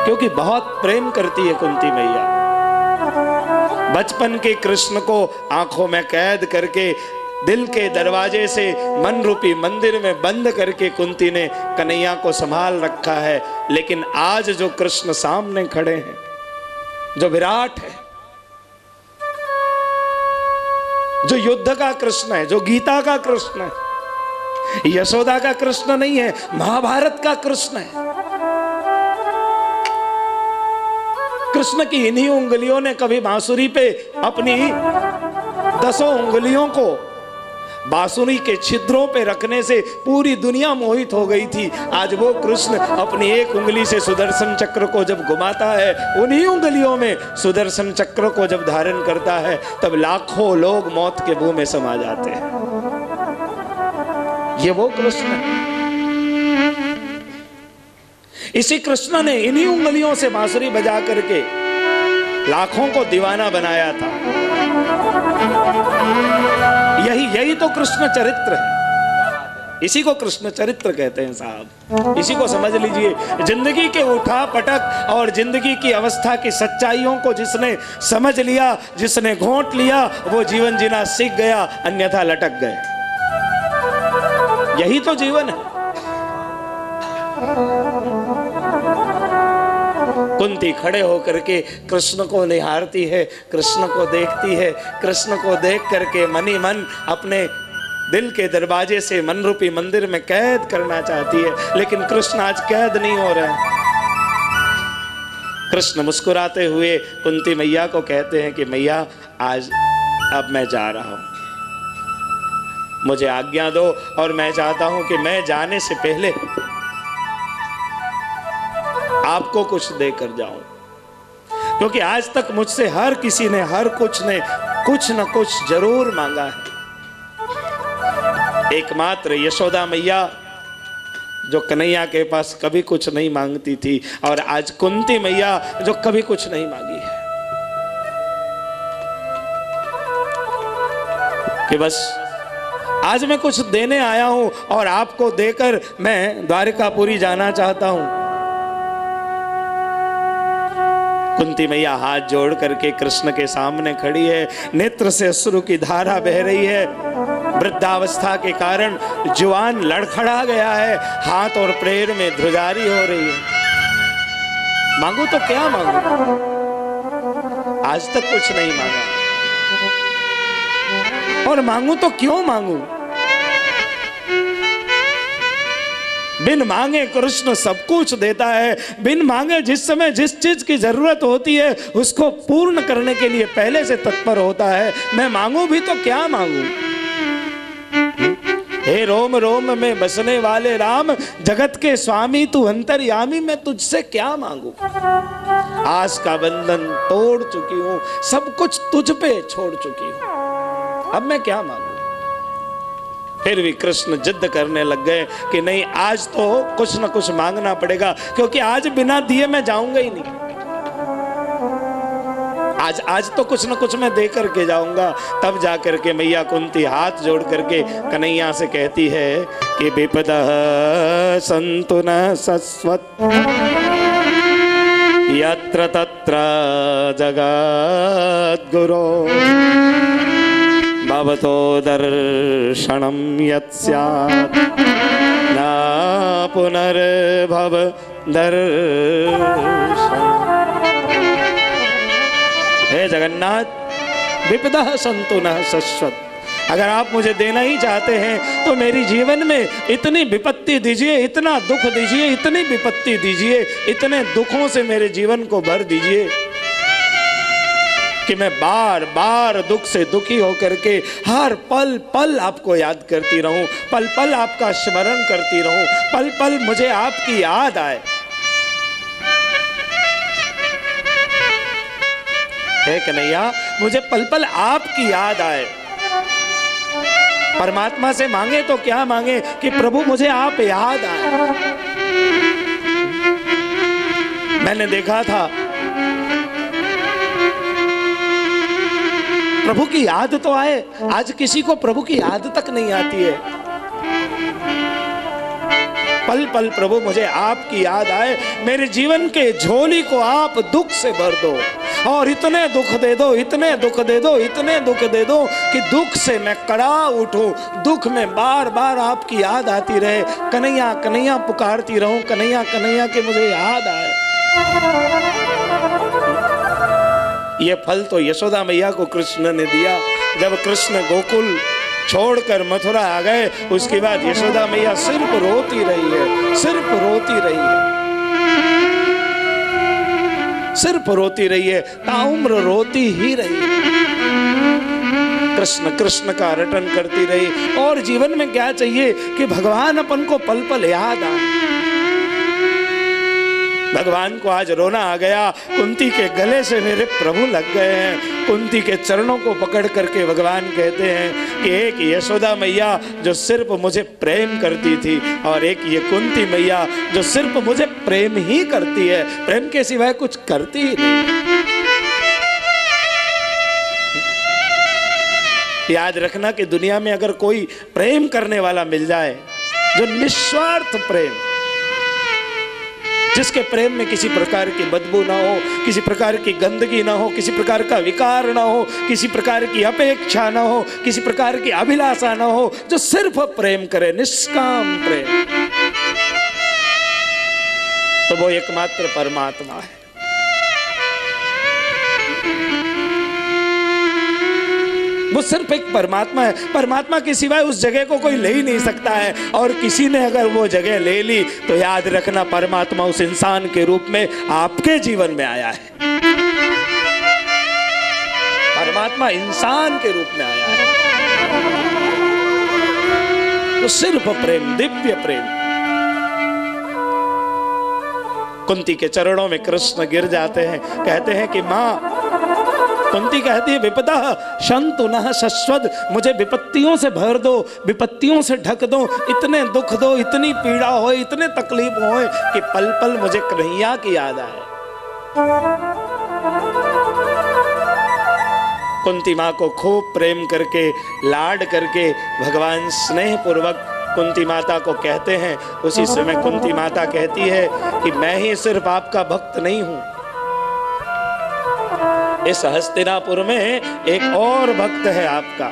क्योंकि बहुत प्रेम करती है कुंती मैया। बचपन के कृष्ण को आंखों में कैद करके दिल के दरवाजे से मन रूपी मंदिर में बंद करके कुंती ने कन्हैया को संभाल रखा है। लेकिन आज जो कृष्ण सामने खड़े हैं, जो विराट है, जो युद्ध का कृष्ण है, जो गीता का कृष्ण है, यशोदा का कृष्ण नहीं है, महाभारत का कृष्ण है। कृष्ण की इन्हीं उंगलियों ने कभी बांसुरी पे अपनी 10 उंगलियों को बांसुरी के छिद्रों पे रखने से पूरी दुनिया मोहित हो गई थी। आज वो कृष्ण अपनी एक उंगली से सुदर्शन चक्र को जब घुमाता है, उन्हीं उंगलियों में सुदर्शन चक्र को जब धारण करता है, तब लाखों लोग मौत के मुंह में समा जाते हैं। ये वो कृष्ण है। इसी कृष्ण ने इन्हीं उंगलियों से बांसुरी बजा करके लाखों को दीवाना बनाया था। यही यही तो कृष्ण चरित्र है, इसी को कृष्ण चरित्र कहते हैं साहब। इसी को समझ लीजिए। जिंदगी के उठा पटक और जिंदगी की अवस्था की सच्चाइयों को जिसने समझ लिया, जिसने घोंट लिया, वो जीवन जीना सीख गया, अन्यथा लटक गए। यही तो जीवन है। कुंती खड़े होकर के कृष्ण को निहारती है, कृष्ण को देखती है, कृष्ण को देख करके मनी मन अपने दिल के दरवाजे से मन रूपी मंदिर में कैद करना चाहती है, लेकिन कृष्ण आज कैद नहीं हो रहे हैं। कृष्ण मुस्कुराते हुए कुंती मैया को कहते हैं कि मैया आज अब मैं जा रहा हूं, मुझे आज्ञा दो, और मैं चाहता हूं कि मैं जाने से पहले आपको कुछ देकर जाऊं, क्योंकि आज तक मुझसे हर किसी ने, हर कुछ ने कुछ न कुछ जरूर मांगा है। एकमात्र यशोदा मैया जो कन्हैया के पास कभी कुछ नहीं मांगती थी, और आज कुंती मैया जो कभी कुछ नहीं मांगी है, कि बस आज मैं कुछ देने आया हूं और आपको देकर मैं द्वारिकापुरी जाना चाहता हूं। कुंती मैया हाथ जोड़ करके कृष्ण के सामने खड़ी है, नेत्र से अश्रु की धारा बह रही है। वृद्धावस्था के कारण जुबान लड़खड़ा गया है, हाथ और पैर में ध्रुजारी हो रही है। मांगू तो क्या मांगू, आज तक कुछ नहीं मांगा, और मांगू तो क्यों मांगू। बिन मांगे कृष्ण सब कुछ देता है। बिन मांगे जिस समय जिस चीज की जरूरत होती है उसको पूर्ण करने के लिए पहले से तत्पर होता है। मैं मांगू भी तो क्या मांगू। हे रोम रोम में बसने वाले राम, जगत के स्वामी तू अंतर्यामी, मैं तुझसे क्या मांगू। आस का बंधन तोड़ चुकी हूं, सब कुछ तुझ पे छोड़ चुकी हूं, अब मैं क्या मांगू। फिर भी कृष्ण जिद करने लग गए कि नहीं, आज तो कुछ न कुछ मांगना पड़ेगा, क्योंकि आज बिना दिए मैं जाऊंगा ही नहीं। आज तो कुछ न कुछ मैं दे करके जाऊंगा। तब जाकर के मैया कुंती हाथ जोड़ करके कन्हैया से कहती है कि विपदः सन्तु न सस्वत् यत्र तत्र जगद्गुरो भवतो दर्शनं यत् स्यात् न पुनर्भव दर्शनम्। हे जगन्नाथ, विपदः सन्तु न सस्वत्, अगर आप मुझे देना ही चाहते हैं तो मेरी जीवन में इतनी विपत्ति दीजिए, इतना दुख दीजिए, इतनी विपत्ति दीजिए, इतने दुखों से मेरे जीवन को भर दीजिए कि मैं बार बार दुख से दुखी होकर के हर पल पल आपको याद करती रहूं, पल पल आपका स्मरण करती रहूं, पल पल मुझे आपकी याद आए। हे कन्हैया, मुझे पल पल आपकी याद आए। परमात्मा से मांगे तो क्या मांगे कि प्रभु मुझे आप याद आए। मैंने देखा था प्रभु की याद तो आए, आज किसी को प्रभु की याद तक नहीं आती है। पल पल प्रभु मुझे आपकी याद आए, मेरे जीवन के झोली को आप दुख से भर दो, और इतने दुख दे दो, इतने दुख दे दो, इतने दुख दे दो कि दुख से मैं कड़ा उठूं, दुख में बार बार आपकी याद आती रहे, कन्हैया कन्हैया पुकारती रहूं, कन्हैया कन्हैया के मुझे याद आए। ये फल तो यशोदा मैया को कृष्ण ने दिया। जब कृष्ण गोकुल छोड़कर मथुरा आ गए, उसके बाद यशोदा मैया सिर्फ रोती रही है, सिर्फ रोती रही है, सिर्फ रोती रही है, ताउम्र रोती ही रही है। कृष्ण कृष्ण का रटन करती रही, और जीवन में क्या चाहिए कि भगवान अपन को पल पल याद आए। भगवान को आज रोना आ गया, कुंती के गले से मेरे प्रभु लग गए हैं। कुंती के चरणों को पकड़ करके भगवान कहते हैं कि एक यशोदा मैया जो सिर्फ मुझे प्रेम करती थी, और एक ये कुंती मैया जो सिर्फ मुझे प्रेम ही करती है, प्रेम के सिवाय कुछ करती ही नहीं। याद रखना कि दुनिया में अगर कोई प्रेम करने वाला मिल जाए, जो निस्वार्थ प्रेम, जिसके प्रेम में किसी प्रकार की बदबू ना हो, किसी प्रकार की गंदगी ना हो, किसी प्रकार का विकार ना हो, किसी प्रकार की अपेक्षा ना हो, किसी प्रकार की अभिलाषा ना हो, जो सिर्फ प्रेम करे, निष्काम प्रेम, तो वो एकमात्र परमात्मा है। वो सिर्फ एक परमात्मा है। परमात्मा के सिवाय उस जगह को कोई ले ही नहीं सकता है, और किसी ने अगर वो जगह ले ली तो याद रखना परमात्मा उस इंसान के रूप में आपके जीवन में आया है। परमात्मा इंसान के रूप में आया है। तो सिर्फ प्रेम, दिव्य प्रेम। कुंती के चरणों में कृष्ण गिर जाते हैं, कहते हैं कि माँ, कुंती कहती है विपदा शंतुनः शश्वत, मुझे विपत्तियों से भर दो, विपत्तियों से ढक दो, इतने दुख दो, इतनी पीड़ा हो, इतने तकलीफ हो कि पल पल मुझे कन्हैया की याद आए। कुंती माँ को खूब प्रेम करके, लाड करके भगवान स्नेह पूर्वक कुंती माता को कहते हैं। उसी समय कुंती माता कहती है कि मैं ही सिर्फ आपका भक्त नहीं हूं, इस हस्तिनापुर में एक और भक्त है आपका,